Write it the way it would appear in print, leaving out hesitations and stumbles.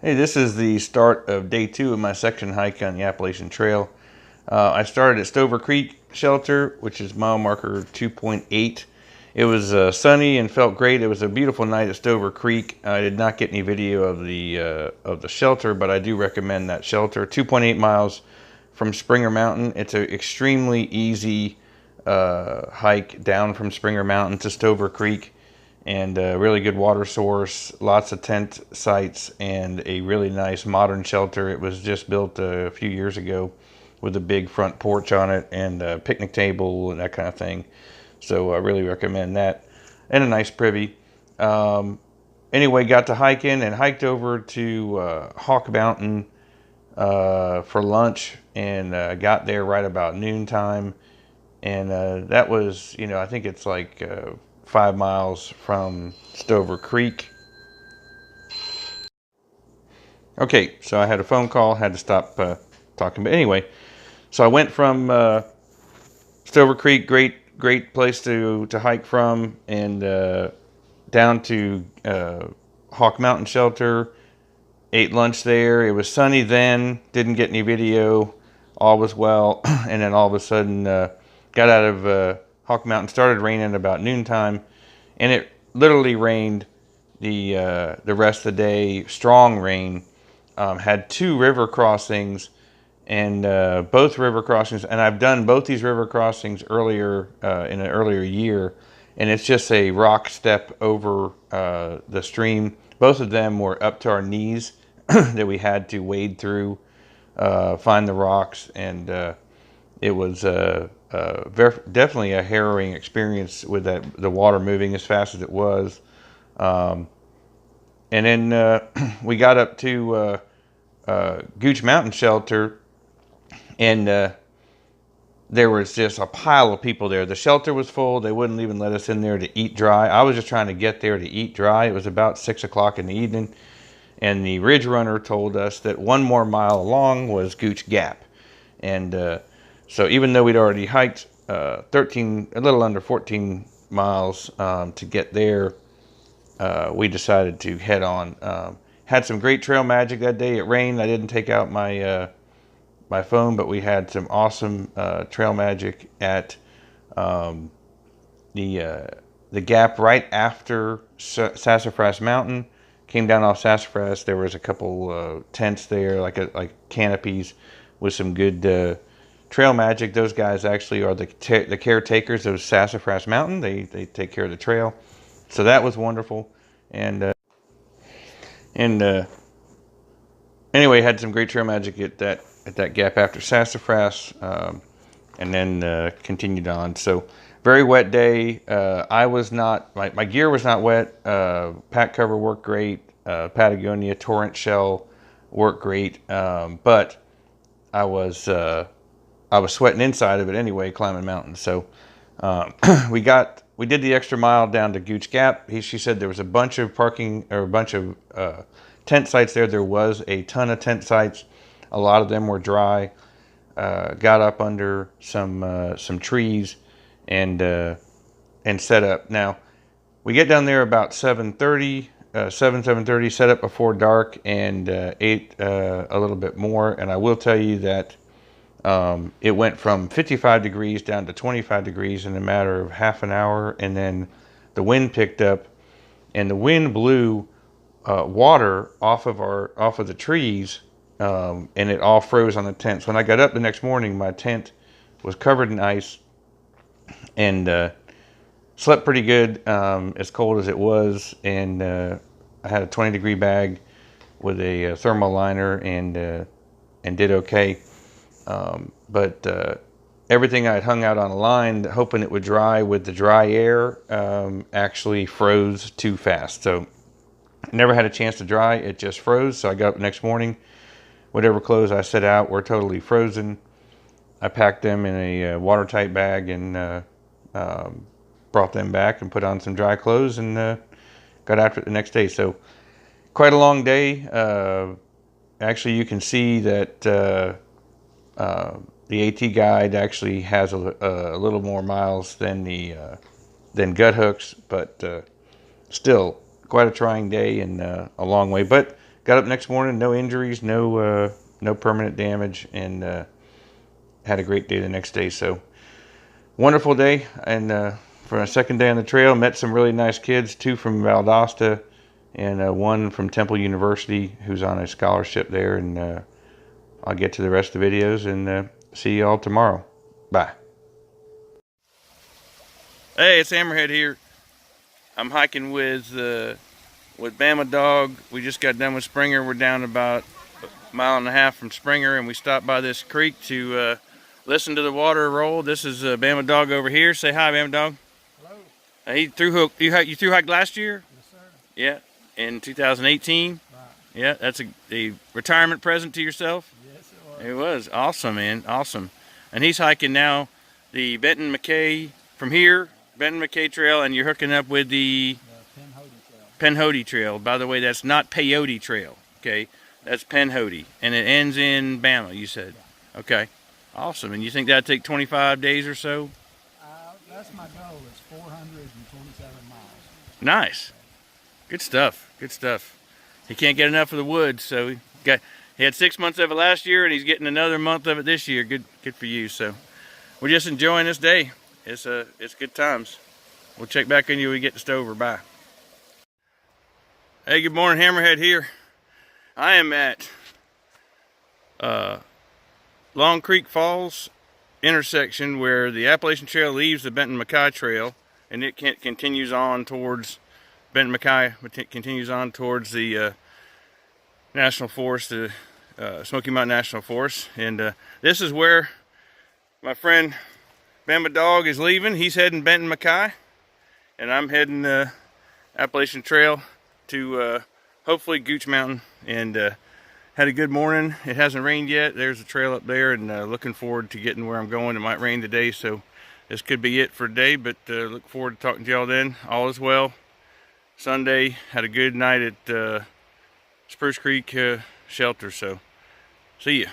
Hey, this is the start of day 2 of my section hike on the Appalachian Trail. I started at Stover Creek Shelter, which is mile marker 2.8. It was sunny and felt great. It was a beautiful night at Stover Creek. I did not get any video of the shelter, but I do recommend that shelter. 2.8 miles from Springer Mountain. It's an extremely easy hike down from Springer Mountain to Stover Creek. And a really good water source, lots of tent sites, and a really nice modern shelter. It was just built a few years ago with a big front porch on it and a picnic table and that kind of thing. So I really recommend that. And a nice privy. Anyway, got to hiking and hiked over to Hawk Mountain for lunch, and got there right about noontime. And that was, I think it's like 5 miles from Stover Creek. Okay, so I had a phone call, had to stop talking. But anyway, so I went from Stover Creek, great place to hike from, and down to Hawk Mountain Shelter. Ate lunch there. It was sunny then, didn't get any video, all was well. And then all of a sudden got out of Hawk Mountain, started raining about noontime, and it literally rained the rest of the day. Strong rain. Had 2 river crossings, and both river crossings, and I've done both these river crossings earlier in an earlier year, and it's just a rock step over the stream. Both of them were up to our knees that we had to wade through, find the rocks, and it was definitely a harrowing experience with the water moving as fast as it was. And then we got up to Gouch Mountain Shelter, and there was just a pile of people there. The shelter was full. They wouldn't even let us in there to eat dry. I was just trying to get there to eat dry. It was about 6 o'clock in the evening, and the ridge runner told us that 1 more mile along was Gouch Gap. And so even though we'd already hiked a little under 14 miles to get there, we decided to head on. Had some great trail magic that day. It rained. I didn't take out my my phone, but we had some awesome trail magic at the gap right after Sassafras Mountain. Came down off Sassafras. There was a couple tents there, like canopies, with some good trail magic. Those guys actually are the caretakers of Sassafras Mountain. They take care of the trail, so that was wonderful. And anyway, had some great trail magic at that gap after Sassafras, and then continued on. So very wet day. I was not, my gear was not wet. Pack cover worked great. Patagonia Torrent Shell worked great, but I was sweating inside of it anyway, climbing mountains. So we did the extra mile down to Gouch Gap. She said there was a bunch of tent sites there. There was a ton of tent sites. A lot of them were dry. Got up under some trees and set up. Now we get down there about 7:30, 7:30. Set up before dark and ate a little bit more. And I will tell you that it went from 55 degrees down to 25 degrees in a matter of half an hour, and then the wind picked up, and the wind blew water off of the trees, and it all froze on the tents. When I got up the next morning, my tent was covered in ice, and slept pretty good, as cold as it was. And I had a 20-degree bag with a thermal liner, and did okay. But everything I had hung out on a line, hoping it would dry with the dry air, actually froze too fast. So never had a chance to dry. It just froze. So I got up the next morning. Whatever clothes I set out were totally frozen. I packed them in a watertight bag and brought them back and put on some dry clothes, and got after it the next day. So quite a long day. Actually, you can see that the AT guide actually has a little more miles than Gut Hooks, but still quite a trying day and a long way. But got up next morning, no injuries, no permanent damage, and had a great day the next day. So wonderful day. And for a second day on the trail, met some really nice kids, 2 from Valdosta and 1 from Temple University who's on a scholarship there. And I'll get to the rest of the videos and see you all tomorrow. Bye. Hey, it's Hammerhead here. I'm hiking with Bama Dog. We just got done with Springer. We're down about a mile and a half from Springer, and we stopped by this creek to listen to the water roll. This is Bama Dog over here. Say hi, Bama Dog. Hello. He you thru hiked last year? Yes, sir. Yeah, in 2018. Right. Yeah, that's a retirement present to yourself. Yes, it was. It was awesome, man, awesome. And he's hiking now the Benton McKay from here, Benton McKay Trail, and you're hooking up with the Penhody Trail. By the way, that's not Peyote Trail. Okay, that's Penhody, and it ends in Bama. You said, okay, awesome. And you think that'd take 25 days or so? That's my goal. It's 427 miles. Nice, good stuff. Good stuff. He can't get enough of the woods, so he had 6 months of it last year, and he's getting another month of it this year. Good for you. So we're just enjoying this day. It's good times. We'll check back on you when we get to Stover. Bye. Hey, good morning, Hammerhead here. I am at Long Creek Falls intersection where the Appalachian Trail leaves the Benton McKay Trail, and it continues on towards Benton McKay, continues on towards the National Forest, the Smoky Mountain National Forest. And this is where my friend Bama Dog is leaving. He's heading Benton McKay, and I'm heading Appalachian Trail to hopefully Gouch Mountain. And had a good morning. It hasn't rained yet. There's a trail up there, and looking forward to getting where I'm going. It might rain today, so this could be it for today, but look forward to talking to y'all then. All is well. Sunday, had a good night at Spruce Creek Shelter, so see ya.